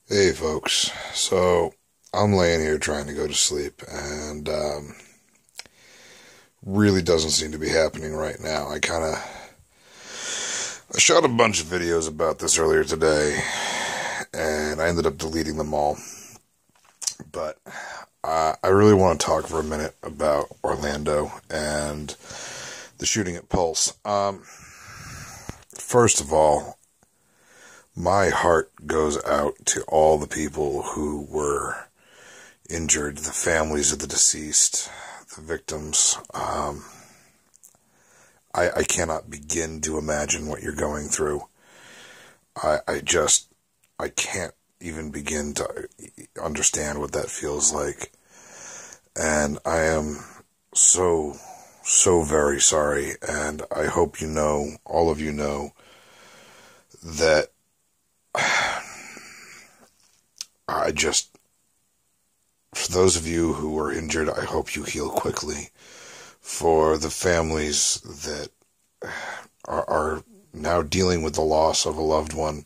Hey folks, so I'm laying here trying to go to sleep and really doesn't seem to be happening right now. I shot a bunch of videos about this earlier today and I ended up deleting them all. But I really want to talk for a minute about Orlando and the shooting at Pulse. First of all, my heart goes out to all the people who were injured, the families of the deceased, the victims. I cannot begin to imagine what you're going through. I can't even begin to understand what that feels like. And I am so very sorry. And I hope you know, all of you know, that for those of you who are injured, I hope you heal quickly. For the families that are now dealing with the loss of a loved one,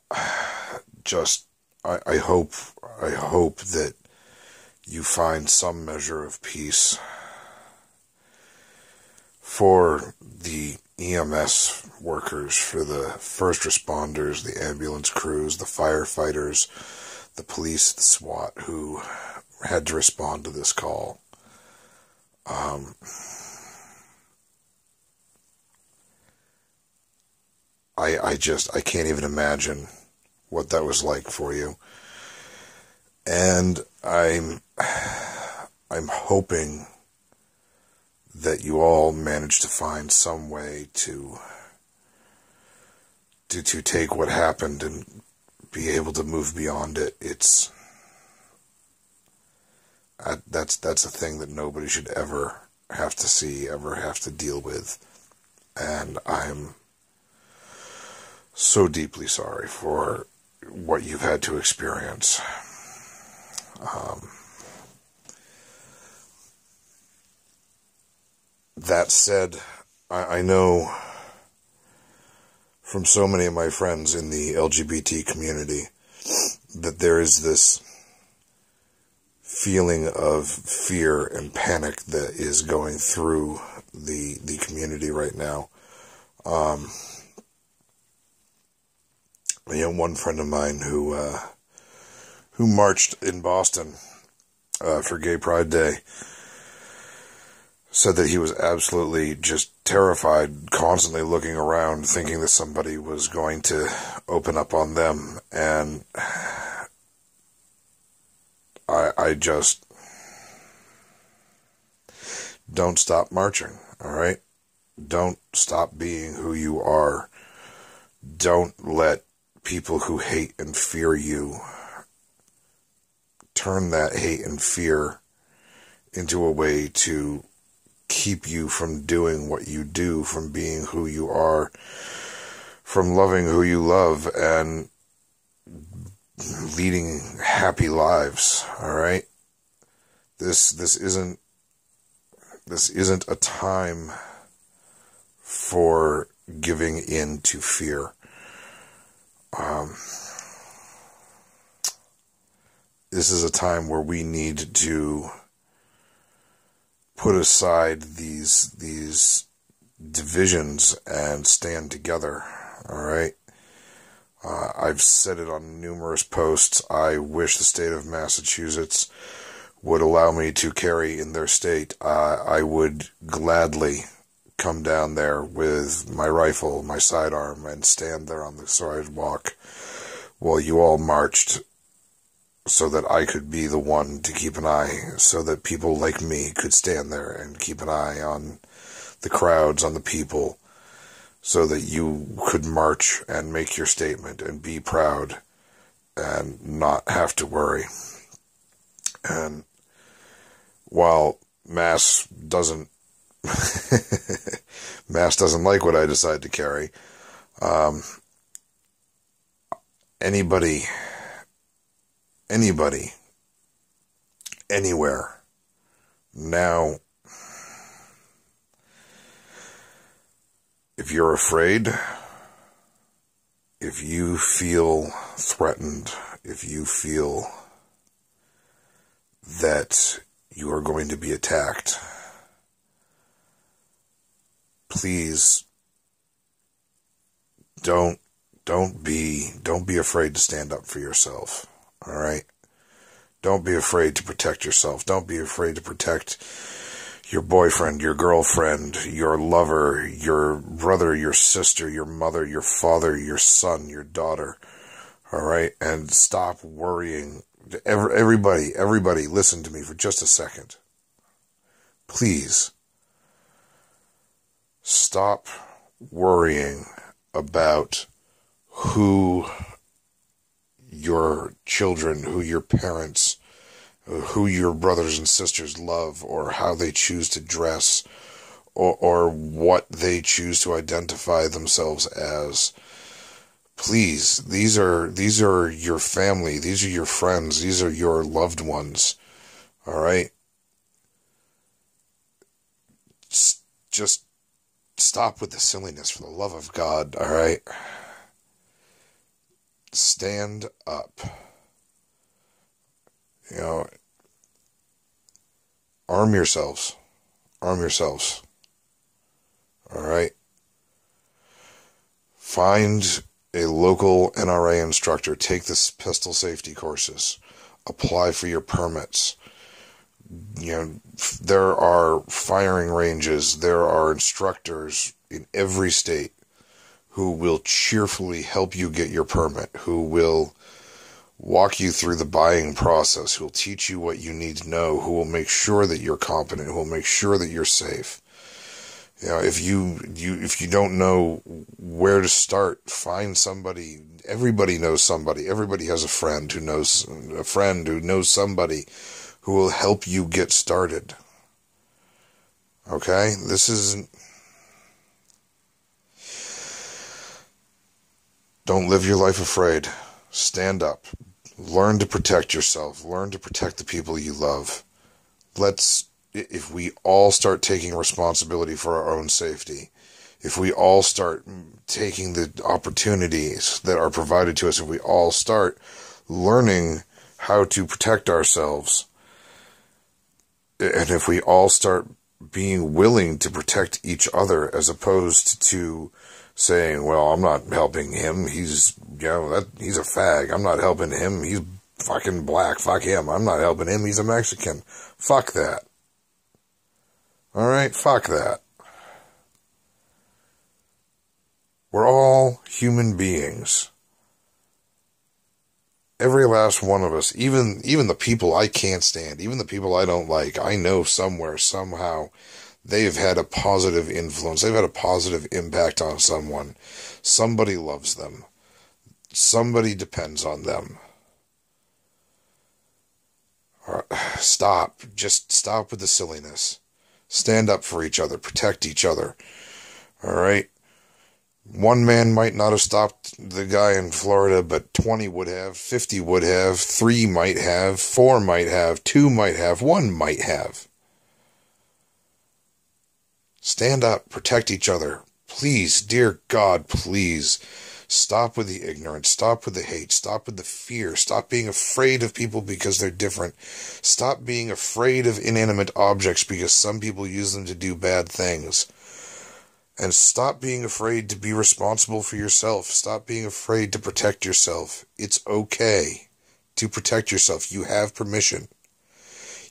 I hope that you find some measure of peace. For the EMS workers, for the first responders, the ambulance crews, the firefighters, the police, the SWAT who had to respond to this call. I can't even imagine what that was like for you. And I'm hoping that you all manage to find some way to take what happened and be able to move beyond it. That's a thing that nobody should ever have to see, ever have to deal with. And I'm so deeply sorry for what you've had to experience. That said, I know from so many of my friends in the LGBT community that there is this feeling of fear and panic that is going through the community right now. One friend of mine who marched in Boston for Gay Pride Day said that he was absolutely just terrified, constantly looking around, thinking that somebody was going to open up on them. And I just don't stop marching, all right? Don't stop being who you are. Don't let people who hate and fear you turn that hate and fear into a way to keep you from doing what you do, from being who you are, from loving who you love, and leading happy lives, all right? This isn't a time for giving in to fear. This is a time where we need to put aside these divisions and stand together, all right? I've said it on numerous posts. I wish the state of Massachusetts would allow me to carry in their state. I would gladly come down there with my rifle, my sidearm, and stand there on the sidewalk while you all marched, so that I could be the one to keep an eye, so that people like me could stand there and keep an eye on the crowds, on the people, so that you could march and make your statement and be proud and not have to worry. And while Mass doesn't like what I decide to carry, anybody, anywhere, now, if you're afraid, if you feel threatened, if you feel that you are going to be attacked, please don't be afraid to stand up for yourself. All right? Don't be afraid to protect yourself. Don't be afraid to protect your boyfriend, your girlfriend, your lover, your brother, your sister, your mother, your father, your son, your daughter. All right? And stop worrying. Everybody, listen to me for just a second. Please stop worrying about who your children, who your parents, who your brothers and sisters love, or how they choose to dress, or what they choose to identify themselves as. Please, these are your family, these are your friends, these are your loved ones. All right? Just stop with the silliness, for the love of God, all right? Stand up. You know, arm yourselves. Arm yourselves. All right? Find a local NRA instructor. Take the pistol safety courses. Apply for your permits. You know, there are firing ranges. There are instructors in every state who will cheerfully help you get your permit, who will walk you through the buying process, who will teach you what you need to know, who will make sure that you're competent, who will make sure that you're safe. You know, if you don't know where to start, find somebody. Everybody knows somebody. Everybody has a friend who knows somebody who will help you get started. Okay? Don't live your life afraid. Stand up. Learn to protect yourself. Learn to protect the people you love. If we all start taking responsibility for our own safety, if we all start taking the opportunities that are provided to us, if we all start learning how to protect ourselves, and if we all start being willing to protect each other, as opposed to saying, well, I'm not helping him, he's a fag, I'm not helping him, he's fucking black, fuck him, I'm not helping him, he's a Mexican. Fuck that. Alright, fuck that. We're all human beings. Every last one of us, even the people I can't stand, even the people I don't like, I know somewhere, somehow, they've had a positive influence. They've had a positive impact on someone. Somebody loves them. Somebody depends on them. Stop. Just stop with the silliness. Stand up for each other. Protect each other. All right? One man might not have stopped the guy in Florida, but 20 would have, 50 would have, 3 might have, 4 might have, 2 might have, 1 might have. Stand up, protect each other. Please, dear God, please. Stop with the ignorance, stop with the hate, stop with the fear, stop being afraid of people because they're different. Stop being afraid of inanimate objects because some people use them to do bad things. And stop being afraid to be responsible for yourself. Stop being afraid to protect yourself. It's okay to protect yourself. You have permission.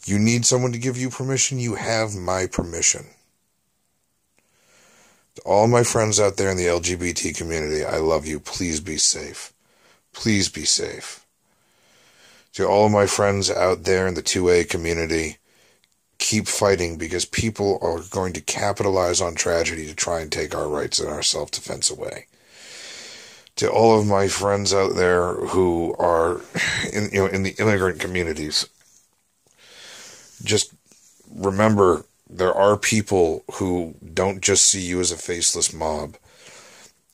You need someone to give you permission? You have my permission. To all my friends out there in the LGBT community, I love you. Please be safe. Please be safe. To all of my friends out there in the 2A community, keep fighting, because people are going to capitalize on tragedy to try and take our rights and our self-defense away. To all of my friends out there who are in the immigrant communities, just remember, there are people who don't just see you as a faceless mob.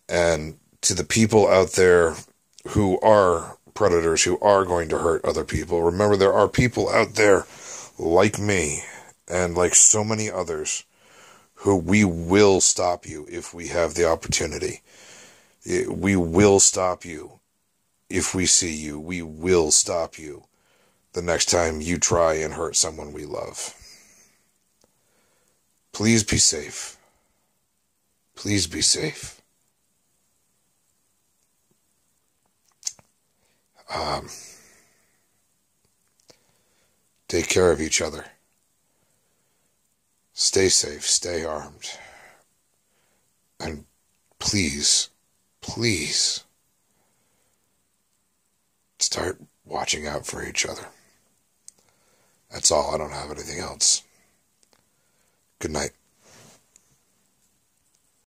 And to the people out there who are predators, who are going to hurt other people, remember, there are people out there like me and like so many others who we will stop you if we have the opportunity. We will stop you. If we see you, we will stop you the next time you try and hurt someone we love. Please be safe. Please be safe. Take care of each other. Stay safe, stay armed. And please, please, start watching out for each other. That's all. I don't have anything else. Good night.